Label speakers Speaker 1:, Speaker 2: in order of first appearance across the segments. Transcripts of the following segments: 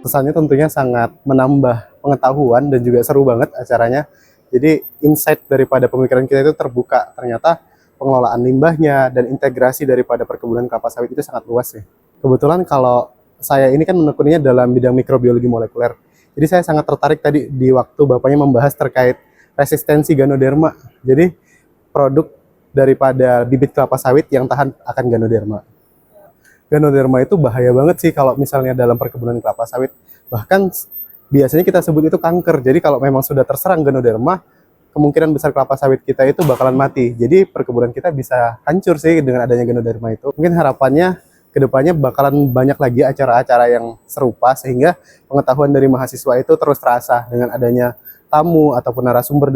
Speaker 1: Pesannya tentunya sangat menambah pengetahuan dan juga seru banget acaranya. Jadi insight daripada pemikiran kita itu terbuka. Ternyata pengelolaan limbahnya dan integrasi daripada perkebunan kelapa sawit itu sangat luas ya. Kebetulan kalau saya ini kan menekuninya dalam bidang mikrobiologi molekuler. Jadi saya sangat tertarik tadi di waktu Bapaknya membahas terkait resistensi Ganoderma. Jadi produk daripada bibit kelapa sawit yang tahan akan Ganoderma. Ganoderma itu bahaya banget sih kalau misalnya dalam perkebunan kelapa sawit. Bahkan biasanya kita sebut itu kanker. Jadi kalau memang sudah terserang Ganoderma, kemungkinan besar kelapa sawit kita itu bakalan mati. Jadi perkebunan kita bisa hancur sih dengan adanya Ganoderma itu. Mungkin harapannya kedepannya bakalan banyak lagi acara-acara yang serupa sehingga pengetahuan dari mahasiswa itu terus terasa dengan adanya tamu ataupun narasumber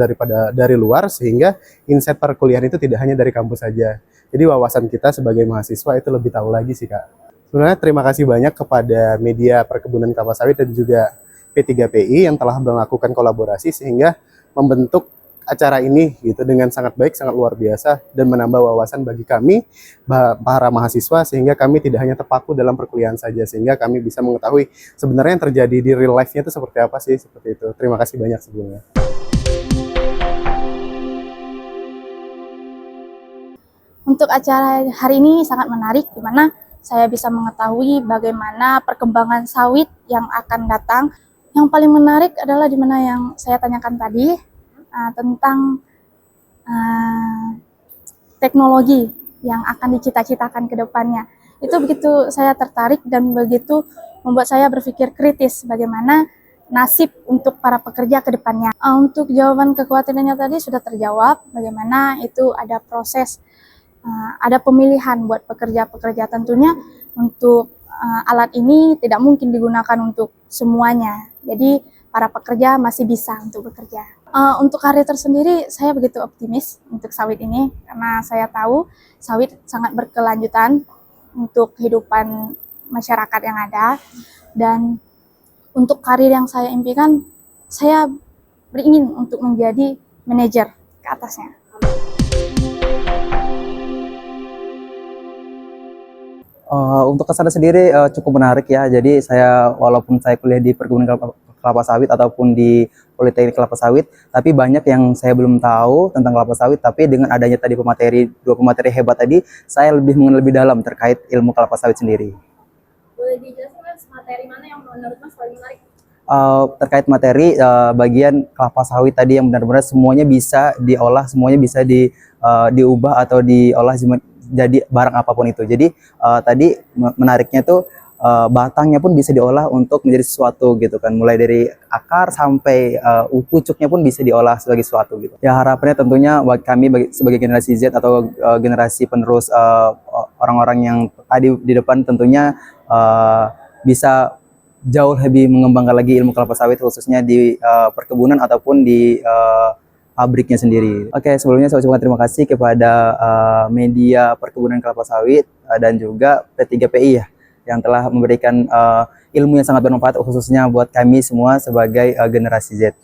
Speaker 1: dari luar, sehingga insight perkuliahan itu tidak hanya dari kampus saja. Jadi wawasan kita sebagai mahasiswa itu lebih tahu lagi sih Kak. Sebenarnya terima kasih banyak kepada media perkebunan kelapa sawit dan juga P3PI yang telah melakukan kolaborasi sehingga membentuk acara ini gitu dengan sangat baik, sangat luar biasa dan menambah wawasan bagi kami para mahasiswa, sehingga kami tidak hanya terpaku dalam perkuliahan saja, sehingga kami bisa mengetahui sebenarnya yang terjadi di real life-nya itu seperti apa sih, seperti itu. Terima kasih banyak sebelumnya.
Speaker 2: Untuk acara hari ini sangat menarik, di mana saya bisa mengetahui bagaimana perkembangan sawit yang akan datang. Yang paling menarik adalah di mana yang saya tanyakan tadi, tentang teknologi yang akan dicita-citakan ke depannya. Itu begitu saya tertarik dan begitu membuat saya berpikir kritis bagaimana nasib untuk para pekerja ke depannya. Untuk jawaban kekhawatirannya tadi sudah terjawab, bagaimana itu ada proses, ada pemilihan buat pekerja-pekerja. Tentunya untuk alat ini tidak mungkin digunakan untuk semuanya. Jadi para pekerja masih bisa untuk bekerja. Untuk karir tersendiri, saya begitu optimis untuk sawit ini karena saya tahu sawit sangat berkelanjutan untuk kehidupan masyarakat yang ada. Dan untuk karir yang saya impikan, saya beringin untuk menjadi manajer ke atasnya.
Speaker 3: Untuk kesana sendiri cukup menarik ya. Jadi walaupun saya kuliah di perkebunan kelapa sawit ataupun di Politeknik Kelapa Sawit, tapi banyak yang saya belum tahu tentang kelapa sawit. Tapi dengan adanya tadi dua pemateri hebat tadi, saya lebih mengenal lebih dalam terkait ilmu kelapa sawit sendiri.
Speaker 4: Boleh dijelaskan Mas, materi mana yang menurut Mas paling menarik?
Speaker 3: Terkait materi bagian kelapa sawit tadi yang benar-benar semuanya bisa diolah, semuanya bisa diubah atau diolah jadi barang apapun itu. Jadi tadi menariknya tuh batangnya pun bisa diolah untuk menjadi sesuatu gitu kan, mulai dari akar sampai pucuknya pun bisa diolah sebagai sesuatu gitu. Ya harapannya tentunya buat kami sebagai generasi Z atau generasi penerus orang-orang yang tadi di depan tentunya bisa jauh lebih mengembangkan lagi ilmu kelapa sawit, khususnya di perkebunan ataupun di pabriknya sendiri. Oke, sebelumnya saya ucapkan terima kasih kepada media perkebunan kelapa sawit dan juga P3PI ya, yang telah memberikan ilmu yang sangat bermanfaat khususnya buat kami semua sebagai generasi Z.